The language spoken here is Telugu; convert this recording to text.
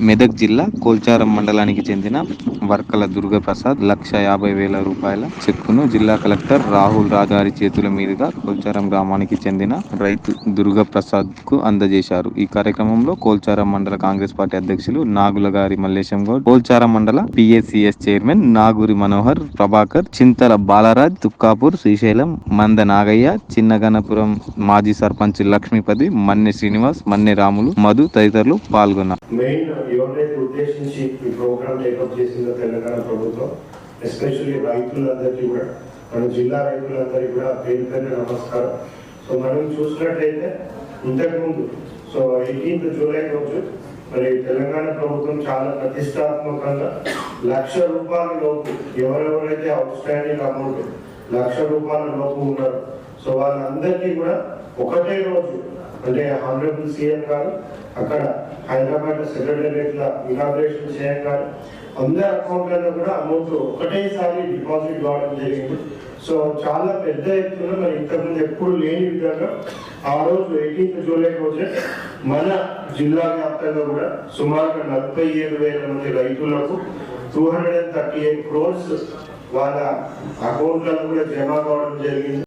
మెదక్ జిల్లా కోల్చారం మండలానికి చెందిన వర్కల దుర్గప్రసాద్ 1,50,000 రూపాయల చెక్కును జిల్లా కలెక్టర్ రాహుల్ రాజారి చేతుల మీదుగా కోల్చారం గ్రామానికి చెందిన రైతు దుర్గప్రసాద్ కు అందజేశారు. ఈ కార్యక్రమంలో కోల్చారం మండల కాంగ్రెస్ పార్టీ అధ్యక్షులు నాగులగారి మల్లేశం గౌడ్, కోల్చారం మండల పిఎసిఎస్ చైర్మన్ నాగూరి మనోహర్, ప్రభాకర్, చింతల బాలరాజ్, తుక్కాపూర్ శ్రీశైలం, మంద నాగయ్య, చిన్నగణపురం మాజీ సర్పంచ్ లక్ష్మీపతి, మన్నె శ్రీనివాస్, మన్నె రాములు, మధు తదితరులు పాల్గొన్నారు. మెయిన్ ఎవరైతే ఉద్దేశించి ఈ ప్రోగ్రామ్ టేకప్ చేసిందో తెలంగాణ ప్రభుత్వం, ఎస్పెషల్లీ రైతులందరికీ కూడా, మన జిల్లా రైతులందరికీ కూడా పేరు పేరు నమస్కారం. సో మనం చూసినట్లయితే ఇంతకుముందు 18 జూలై రోజు మరి తెలంగాణ ప్రభుత్వం చాలా ప్రతిష్టాత్మకంగా ₹1,00,000 లోపు ఎవరెవరైతే అవుట్ స్టాండింగ్ అమౌంట్ ₹1,00,000 లోపు ఉన్నారు, సో వాళ్ళందరికీ కూడా ఒకటే రోజు అంటే హానరబుల్ సీఎం గారు అక్కడ హైదరాబాద్ సెక్రటేరియట్ లో ఇనాగ్రేషన్ చేయగానే అందరి అకౌంట్లలో కూడా అమౌంట్ ఒకటేసారి డిపాజిట్ కావడం జరిగింది. సో చాలా పెద్ద ఎత్తున మరి ఇంతకుముందు ఎప్పుడు లేని విధంగా ఆ రోజు 18 జూలై రోజే మన జిల్లా వ్యాప్తంగా కూడా సుమారుగా 47,000 మంది రైతులకు 238 crores వాళ్ళ అకౌంట్లలో కూడా జమ కావడం జరిగింది.